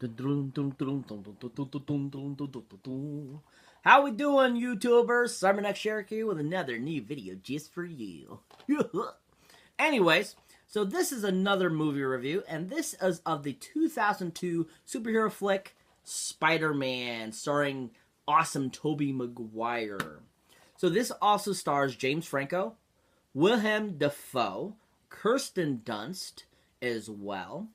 How we doing, YouTubers? Cybernex Cherokee with another new video just for you. Anyways, so this is another movie review, and this is of the 2002 superhero flick Spider-Man, starring awesome Tobey Maguire. So this also stars James Franco, Willem Dafoe, Kirsten Dunst as well.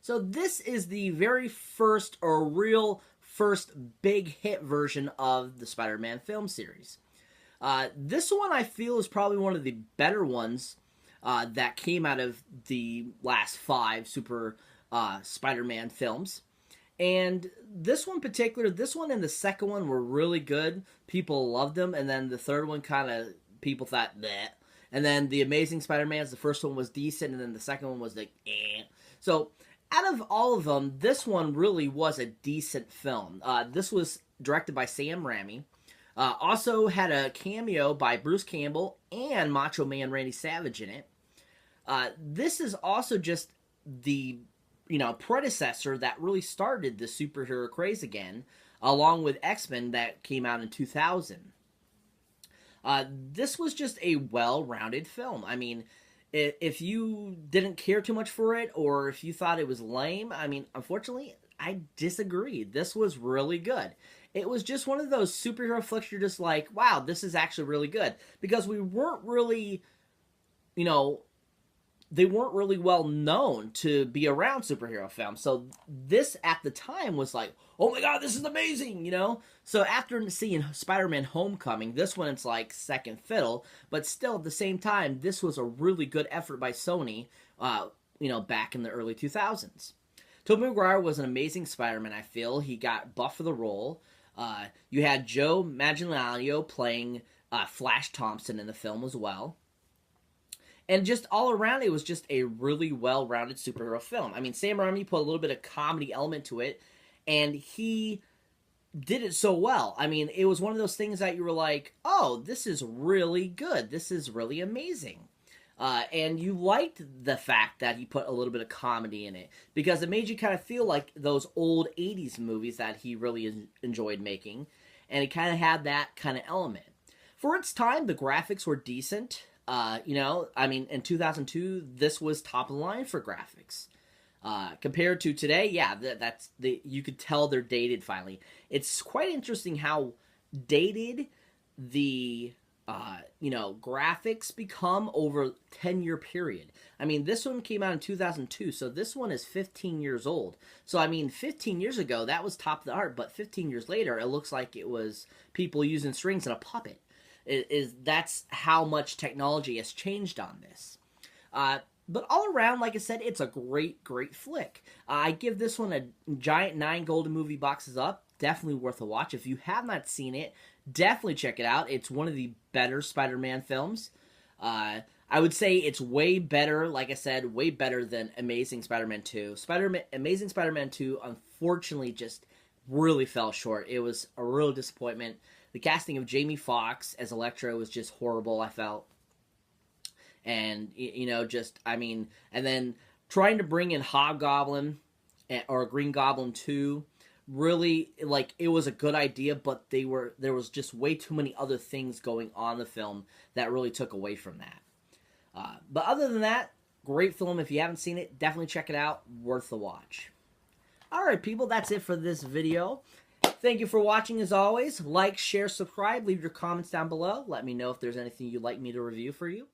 So this is the very first or real first big hit version of the Spider-Man film series. This one I feel is probably one of the better ones that came out of the last 5 Super Spider-Man films. And this one in particular, this one and the second one were really good. People loved them. And then the third one kind of, people thought, bleh. And then the Amazing Spider-Mans, the first one was decent. And then the second one was like, eh. So out of all of them, this one really was a decent film. This was directed by Sam Raimi. Also had a cameo by Bruce Campbell and Macho Man Randy Savage in it. This is also just the predecessor that really started the superhero craze again, along with X-Men that came out in 2000. This was just a well-rounded film. I mean, if you didn't care too much for it, or if you thought it was lame, I mean, unfortunately, I disagree. This was really good. It was just one of those superhero flicks you're just like, wow, this is actually really good. Because we weren't really, they weren't really well known to be around superhero films. So this at the time was like, oh my god, this is amazing, So after seeing Spider-Man Homecoming, this one it's like second fiddle, but still at the same time, this was a really good effort by Sony, back in the early 2000s. Tobey Maguire was an amazing Spider-Man, I feel. He got buff for the role. You had Joe Manganiello playing Flash Thompson in the film as well. And just all around, it was just a really well-rounded superhero film. I mean, Sam Raimi put a little bit of comedy element to it, and he did it so well. I mean, it was one of those things that you were like, oh, this is really good. This is really amazing. And you liked the fact that he put a little bit of comedy in it, because it made you kind of feel like those old 80s movies that he really enjoyed making, and it kind of had that kind of element. For its time, the graphics were decent. I mean, in 2002, this was top of the line for graphics. Compared to today, yeah, you could tell they're dated finally. It's quite interesting how dated the, graphics become over 10-year period. I mean, this one came out in 2002, so this one is 15 years old. So, I mean, 15 years ago, that was top of the art, but 15 years later, it looks like it was people using strings and a puppet. That's how much technology has changed on this. But all around, like I said, it's a great, great flick. I give this one a giant 9 golden movie boxes up. Definitely worth a watch. If you have not seen it, definitely check it out. It's one of the better Spider-Man films. I would say it's way better, like I said, way better than Amazing Spider-Man 2. Amazing Spider-Man 2, unfortunately, just really fell short. It was a real disappointment. The casting of Jamie Foxx as Electro was just horrible, I felt. And, and then trying to bring in Hobgoblin or Green Goblin 2, really, like, it was a good idea, but there was just way too many other things going on in the film that really took away from that. But other than that, great film. If you haven't seen it, definitely check it out. Worth the watch. Alright, people, that's it for this video. Thank you for watching as always. Like, share, subscribe, leave your comments down below. Let me know if there's anything you'd like me to review for you.